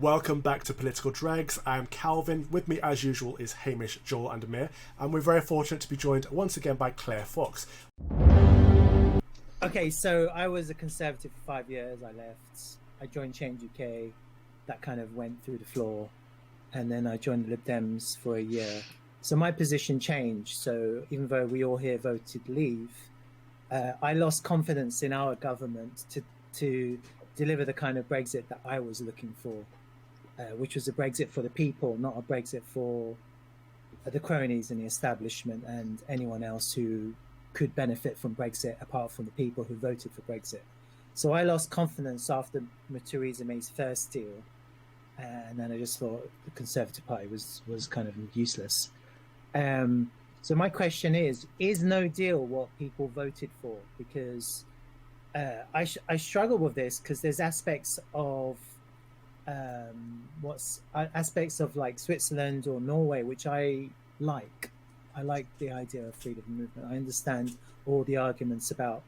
Welcome back to Political Dregs. I am Calvin. With me, as usual, is Hamish, Joel and Amir. And we're very fortunate to be joined once again by Claire Fox. Okay, so I was a Conservative for 5 years. I left. I joined Change UK. That kind of went through the floor. And then I joined the Lib Dems for a year. So my position changed. So even though we all here voted leave, I lost confidence in our government to deliver the kind of Brexit that I was looking for, which was a Brexit for the people, not a Brexit for the cronies and the establishment and anyone else who could benefit from Brexit apart from the people who voted for Brexit. So I lost confidence after Theresa May's first deal, and then I just thought the Conservative Party was kind of useless. So my question is No Deal what people voted for? Because I struggle with this because there's aspects of aspects of like Switzerland or Norway which I like. I like the idea of freedom of movement. I understand all the arguments about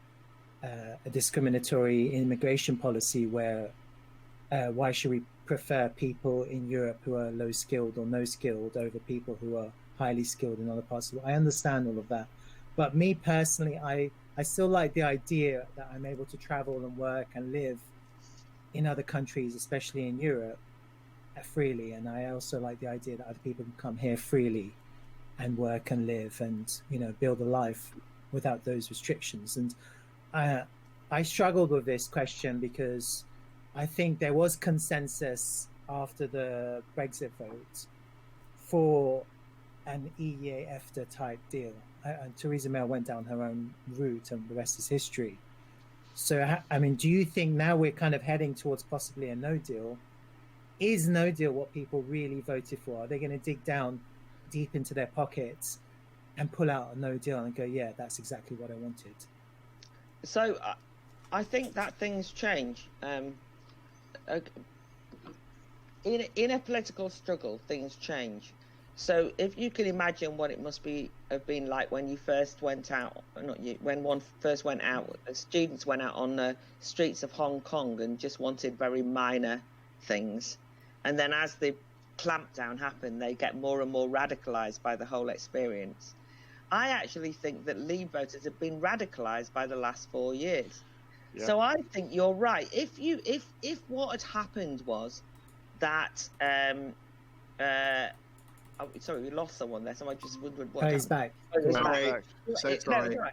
a discriminatory immigration policy where why should we prefer people in Europe who are low skilled or no skilled over people who are highly skilled in other parts of the world. I understand all of that. But me personally, I still like the idea that I'm able to travel and work and live in other countries, especially in Europe, freely. And I also like the idea that other people can come here freely and work and live and, you know, build a life without those restrictions. And I struggled with this question because I think there was consensus after the Brexit vote for an EU-EFTA type deal. And Theresa May went down her own route and the rest is history. So, I mean, do you think now we're kind of heading towards possibly a no deal? Is no deal what people really voted for? Are they going to dig down deep into their pockets and pull out a no deal and go, yeah, that's exactly what I wanted? So I think that things change. In a political struggle, things change. So if you can imagine what it must have been like when you first went out, when one first went out, students went out on the streets of Hong Kong and just wanted very minor things. And then as the clampdown happened, they get more and more radicalized by the whole experience. I actually think that Leave voters have been radicalized by the last 4 years. Yeah. So I think you're right. If what had happened was that sorry, we lost someone there. Someone just wondered what. Oh, he's back. He's back. So sorry. Right.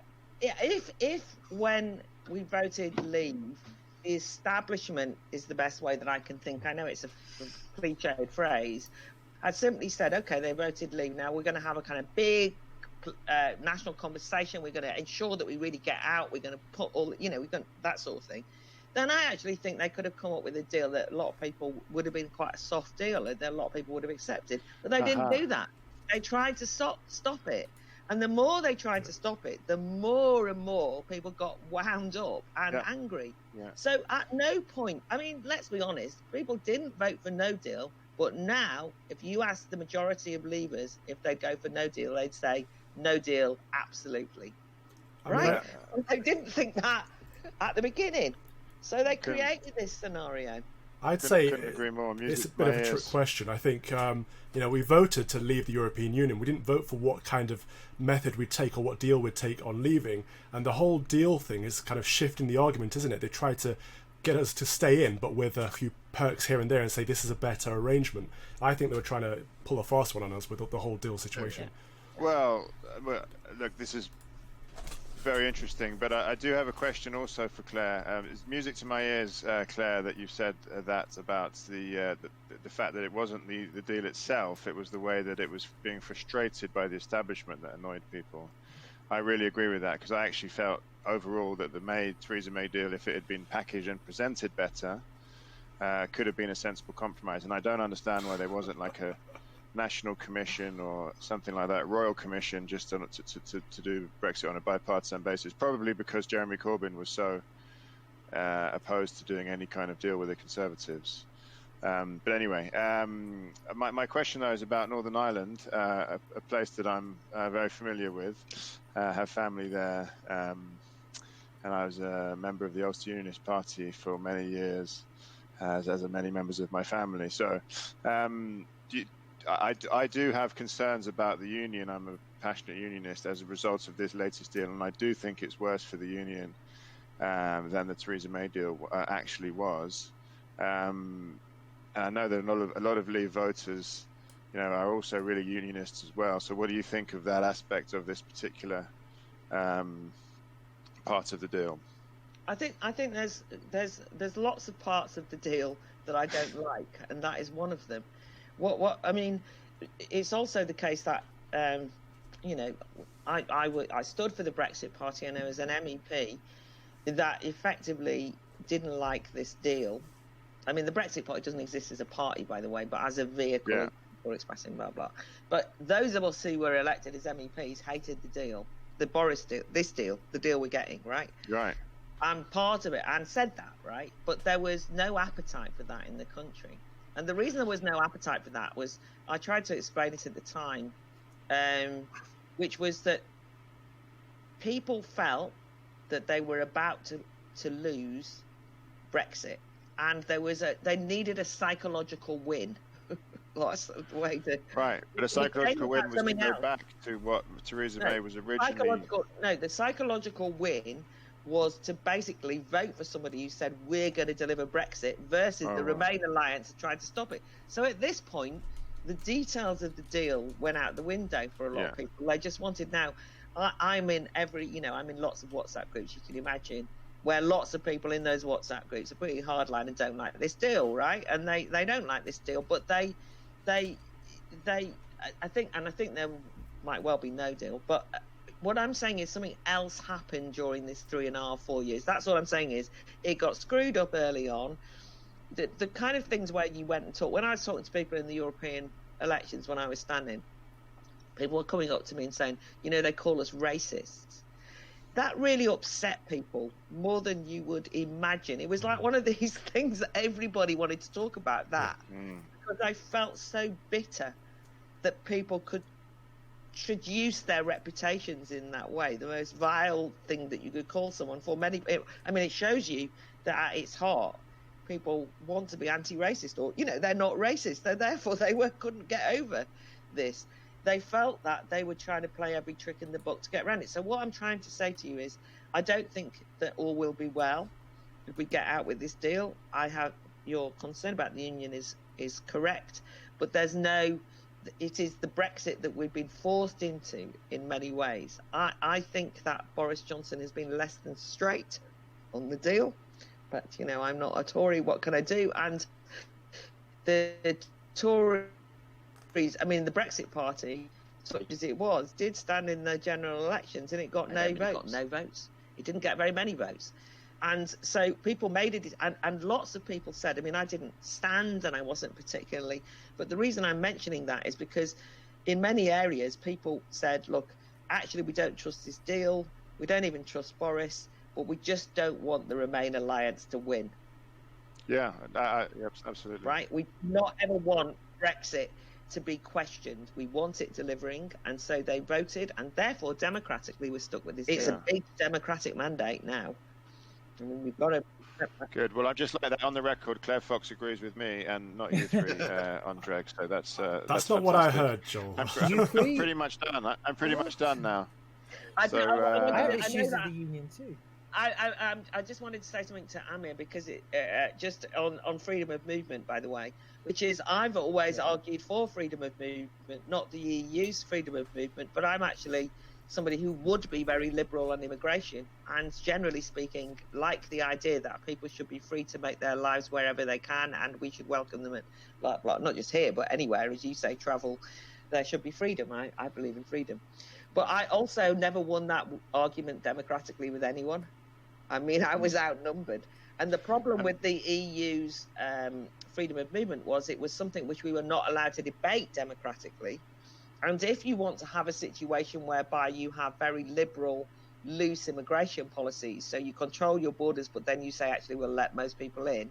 If when we voted Leave, the establishment is the best way that I can think. I know it's a cliched phrase. I'd simply said, okay, they voted Leave. Now we're going to have a kind of big national conversation. We're going to ensure that we really get out. We're going to put all, we're going that sort of thing. Then I actually think they could have come up with a deal that a lot of people would have been quite a soft deal, and that a lot of people would have accepted. But they didn't do that. They tried to stop it. And the more they tried to stop it, the more and more people got wound up and angry. Yeah. So at no point, I mean, let's be honest, people didn't vote for no deal. But now, if you ask the majority of Leavers if they'd go for no deal, they'd say no deal, absolutely. Right? They didn't think that at the beginning. So they created this scenario. I'd say couldn't agree more. It's a bit of a trick question. I think we voted to leave the European Union. We didn't vote for what kind of method we'd take or what deal we'd take on leaving. And the whole deal thing is kind of shifting the argument, isn't it? They try to get us to stay in, but with a few perks here and there, and say this is a better arrangement. I think they were trying to pull a fast one on us with the whole deal situation. Yeah. Well, look, this is very interesting, but I do have a question also for Claire. It's music to my ears, Claire, that you said that about the fact that it wasn't the deal itself, it was the way that it was being frustrated by the establishment that annoyed people. I really agree with that, because I actually felt overall that the Theresa May deal, if it had been packaged and presented better, could have been a sensible compromise. And I don't understand why there wasn't like a national commission or something like that, royal commission, just to do Brexit on a bipartisan basis, probably because Jeremy Corbyn was so opposed to doing any kind of deal with the Conservatives. But anyway, my question though is about Northern Ireland, a place that I'm very familiar with, have family there, and I was a member of the Ulster Unionist Party for many years. as are many members of my family. So I do have concerns about the union. I'm a passionate unionist as a result of this latest deal, and I do think it's worse for the union than the Theresa May deal actually was. And I know that a lot of Leave voters, are also really unionists as well. So what do you think of that aspect of this particular part of the deal? I think there's lots of parts of the deal that I don't like, and that is one of them. What I mean, it's also the case that I stood for the Brexit Party, and I was an MEP that effectively didn't like this deal. I mean, the Brexit Party doesn't exist as a party, by the way, but as a vehicle for expressing blah blah. But those of us who were elected as MEPs hated the deal, the Boris deal, the deal we're getting, right? Right. I'm part of it and said that, right? But there was no appetite for that in the country. And the reason there was no appetite for that was, I tried to explain it at the time, which was that people felt that they were about to lose Brexit. And they needed a psychological win. That's the way to... Right, but a psychological win was to go back to what Theresa May was originally... the psychological win was to basically vote for somebody who said we're going to deliver Brexit versus the Remain alliance trying to stop it. So at this point, the details of the deal went out the window for a lot of people. They just wanted now. I'm in I'm in lots of WhatsApp groups, you can imagine, where lots of people in those WhatsApp groups are pretty hardline and don't like this deal, right? And they don't like this deal, but I think there might well be no deal, but what I'm saying is something else happened during this 3.5-4 years. That's what I'm saying is it got screwed up early on. The kind of things where you went and talked, when I was talking to people in the European elections when I was standing, people were coming up to me and saying, they call us racists. That really upset people more than you would imagine. It was like one of these things that everybody wanted to talk about that. Because I felt so bitter that people could traduce their reputations in that way, the most vile thing that you could call someone for. It shows you that at its heart, people want to be anti-racist, or they're not racist, so therefore they couldn't get over this. They felt that they were trying to play every trick in the book to get around it. So what I'm trying to say to you is, I don't think that all will be well if we get out with this deal. Your concern about the union is correct, but it is the Brexit that we've been forced into in many ways. I think that Boris Johnson has been less than straight on the deal, but I'm not a Tory. What can I do? And the Tories, the Brexit Party, such as it was, did stand in the general elections, and it got no votes. It didn't get very many votes. And so people made it, and lots of people said, I didn't stand and I wasn't particularly, but the reason I'm mentioning that is because in many areas people said, look, actually we don't trust this deal, we don't even trust Boris, but we just don't want the Remain alliance to win. Yeah, absolutely. Right? We do not ever want Brexit to be questioned. We want it delivering, and so they voted, and therefore democratically we're stuck with this deal. It's a big democratic mandate now. We've got to... Good. Well, I'd just like that on the record. Claire Fox agrees with me, and not you three on Dregs. So that's not fantastic. what I heard, Joel. I'm pretty much done. I'm pretty much done now. I have issues with the union too. I just wanted to say something to Amir, because it just on freedom of movement, by the way, which is I've always argued for freedom of movement, not the EU's freedom of movement, but I'm actually somebody who would be very liberal on immigration, and generally speaking, like the idea that people should be free to make their lives wherever they can, and we should welcome them at, blah, blah, not just here, but anywhere, as you say, travel. There should be freedom. I believe in freedom. But I also never won that argument democratically with anyone. I was outnumbered. And the problem with the EU's freedom of movement was it was something which we were not allowed to debate democratically. And if you want to have a situation whereby you have very liberal, loose immigration policies, so you control your borders, but then you say, actually, we'll let most people in,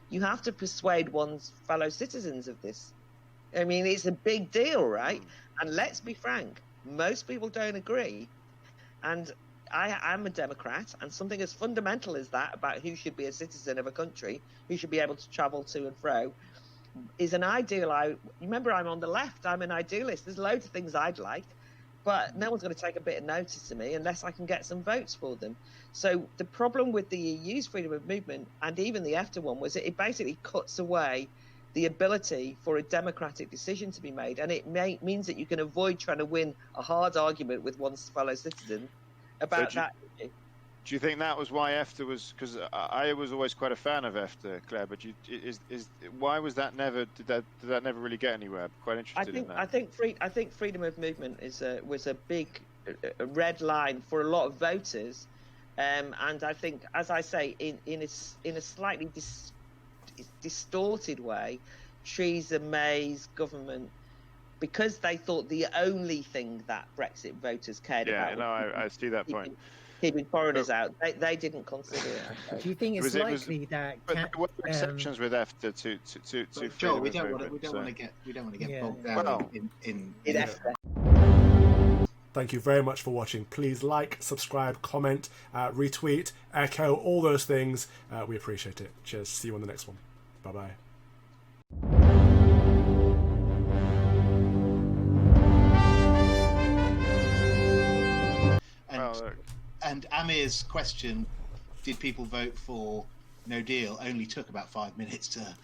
you have to persuade one's fellow citizens of this. It's a big deal, right? And let's be frank, most people don't agree. And I'm a Democrat, and something as fundamental as that about who should be a citizen of a country, who should be able to travel to and fro, is an ideal. Remember, I'm on the left. I'm an idealist. There's loads of things I'd like, but no one's going to take a bit of notice of me unless I can get some votes for them. So the problem with the EU's freedom of movement, and even the EFTA one, was it basically cuts away the ability for a democratic decision to be made, and it means that you can avoid trying to win a hard argument with one's fellow citizen about that issue. Do you think that was why EFTA was? Because I was always quite a fan of EFTA, Claire. But why was that never? Did that never really get anywhere? I'm quite interested in that. I think freedom of movement was a big red line for a lot of voters, and I think, as I say, in a slightly distorted way, Theresa May's government, because they thought the only thing that Brexit voters cared about. Yeah, no, I see that point. Keeping foreigners out, they didn't consider it. Do you think it's likely that? But there were exceptions with EFTA to Joel, we freedom don't of want to movement, get bogged down in EFTA. Thank you very much for watching. Please like, subscribe, comment, retweet, echo, all those things. We appreciate it. Cheers. See you on the next one. Bye-bye. And Amir's question, did people vote for No Deal, only took about 5 minutes to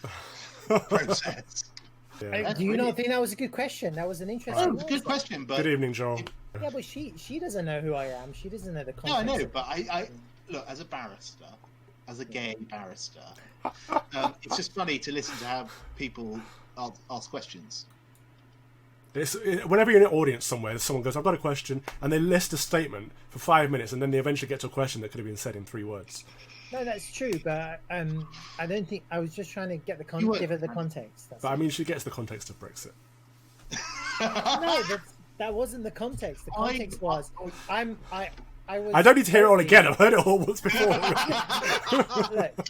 process. Yeah. Do you not think that was a good question? That was an interesting. Good question, but Good evening, Joel. Yeah, but she doesn't know who I am. She doesn't know the no, context. I know. But I look, as a barrister, as a gay barrister, it's just funny to listen to how people ask questions. Whenever you're in an audience somewhere, someone goes, I've got a question, and they list a statement for 5 minutes, and then they eventually get to a question that could have been said in 3 words. No, that's true, but I don't think I was just trying to get give it the context. But I mean, she gets the context of Brexit. No, that wasn't the context. The context was I was. I don't need to hear it all again. I've heard it all once before. Look,